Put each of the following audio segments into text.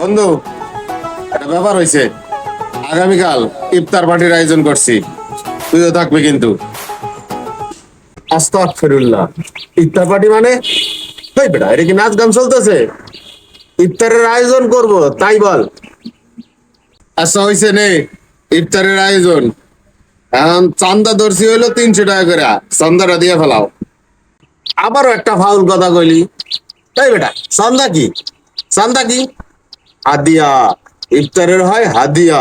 বন্ধু, একটা ব্যাপার হয়েছে। আগামীকাল ইফতার পার্টির আয়োজন করছি, তুইও থাকবি কিন্তু। আস্তাগফিরুল্লাহ, ইফতার পার্টি মানে? এই বেটা, এটা কি নাচ গান চলতেছে? ইফতারের আয়োজন করব তাই বল। আচ্ছা হয়েছে নে, ইফতারের আয়োজন। এখন চান্দা ধরছি হইলো 300 টাকা করে, চান্দাটা দিয়ে ফেলাও। আবারও একটা ফাউল কথা কইলি। এই বেটা, চান্দা কি? চান্দা কি? হাদিয়া। ইফতারের হয় হাদিয়া।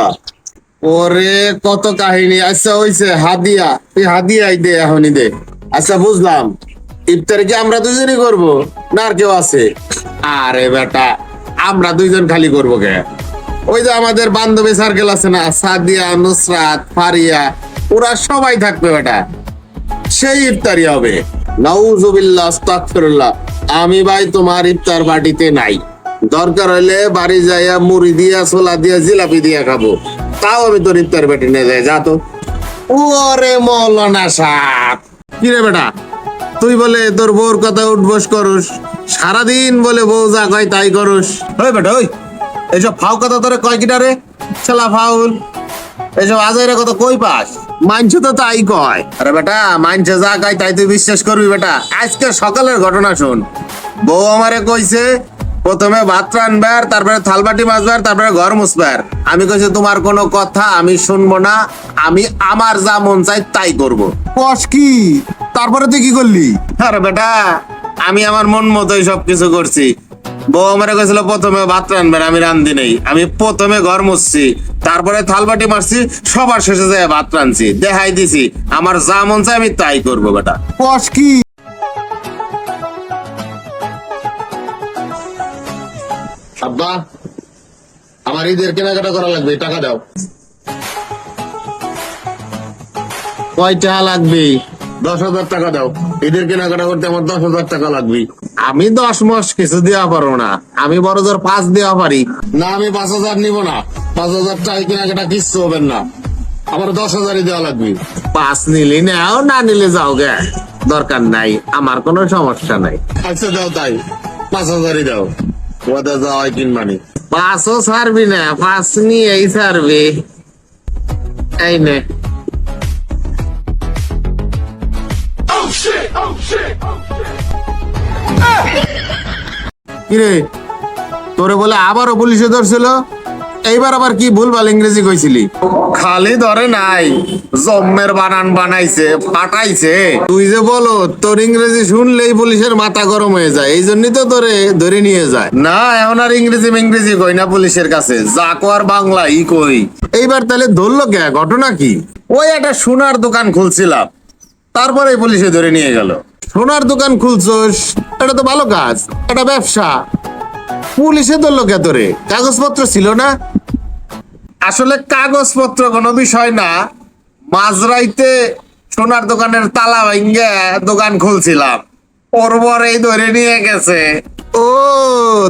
ওরে কত কাহিনী। আচ্ছা হইছে হাদিয়া, তুই হাদিয়াই দে, এখনই দে। আচ্ছা বুঝলাম, ইফতারে কি আমরা দুজনই করব না আর কেউ আছে? আরে বেটা, আমরা দুইজন খালি করবো কে? ওই যে আমাদের বান্ধবী সার্কেল আছে না, সাদিয়া, নুসরাত, ফারিয়া, ওরা সবাই থাকবে বেটা। সেই ইফতারি হবে। নাউজুবিল্লাহ, আস্তাগফিরুল্লাহ। আমি ভাই তোমার ইফতার পার্টিতে নাই। দরকার হলে বাড়ি যাইয়া মুড়ি দিয়া, ছোলা দিয়া, জিলাপি দিয়া খাবো, তাও আমি তোর ইফতার পার্টি নিয়ে যাই। যা তো। ওরে মৌলানা সাহেব, কি রে বেটা, তুই বলে তোর বউর কথা উঠবোস করস, সারাদিন বলে বউ যা কয় তাই করস। ওই বেটা ওই, এইসব ফাউ কথা তোরে কয় কিটা রে? শালা ফাউল, এইসব আজাইরা কথা কই পাস? মানছে তো তাই কয়। আরে বেটা, মানছে যা কয় তাই তুই বিশ্বাস করবি বেটা? আজকে সকালের ঘটনা শোন। বউ আমারে কইছে প্রথমে ভাত রানবার, তারপরে থালবাটি মাজবার, তারপরে ঘর মুছবার। আমি কইছি তোমার কোনো কথা আমি শুনবো না, আমি আমার যা মন চাই তাই করব। কস কি? তারপরে তুই কি করলি? আরে বেটা, আমি আমার মন মতোই সবকিছু করছি। বউ আমারে কইছিল প্রথমে ভাত রানবেন, আমি রান্ধি নেই। আমি প্রথমে ঘর মুছছি, তারপরে থালবাটি মারছি, সবার শেষে যায় ভাত রানছি, দেখাই দিছি আমার যা মন চাই আমি তাই করবো বেটা। কস কি? আব্বা, আমার ঈদের কেনাকাটা করা লাগবে, টাকা দাও। কয় টাকা লাগবে? 10,000 টাকা দাও। ঈদের কেনাকাটা করতে আমার 10,000 টাকা লাগবে। আমি 10 মাস কিছু দেওয়া পারবো না, আমি বড় জোর 5 দেওয়া পারি। না, আমি 5,000 নিব না। 5,000 টাকা কেনাকাটা কিচ্ছু হবে না, আমার 10,000ই দেওয়া লাগবে। 5 নিলে নাও, না নিলে যাও গে, দরকার নাই, আমার কোনো সমস্যা নাই। আচ্ছা দাও, তাই 5,000ই দাও। ওদের যাওয়াই কিনবানি। 5ও ছাড়বি না, 5 নিয়েই ছাড়বি। এই নে। কিরে, তোরে বলে আবারও পুলিশে ধরছিল? এইবার আবার কি ভুলভাল ইংরেজি কইছিলি? খালি ধরে নাই, জম্মের বানান বানাইছে, পাঠাইছে। তুই যে বলো, তোর ইংরেজি শুনলেই পুলিশের মাথা গরম হয়ে যায়, এই জন্যই তো তোরে ধরে নিয়ে যায়। না, এখন আর ইংরেজি কই না পুলিশের কাছে, যা কোয়ার বাংলা ই কই। এইবার তাহলে ধরলো কে? ঘটনা কি? ওই একটা সোনার দোকান খুলছিলাম, তারপরে পুলিশে ধরে নিয়ে গেল। সোনার দোকান খুলছস, এটা তো ভালো কাজ, এটা ব্যবসা। পুলিশে ধরলো কে তোরে? কাগজপত্র ছিল না? আসলে কাগজপত্র কোনো বিষয় না, মাঝরাইতে সোনার দোকানের তালা ভাঙ্গে দোকান খুলছিলাম, ওর পরেই ধরে নিয়ে গেছে। ও,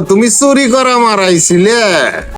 তুমি চুরি করা মারাইছিলে?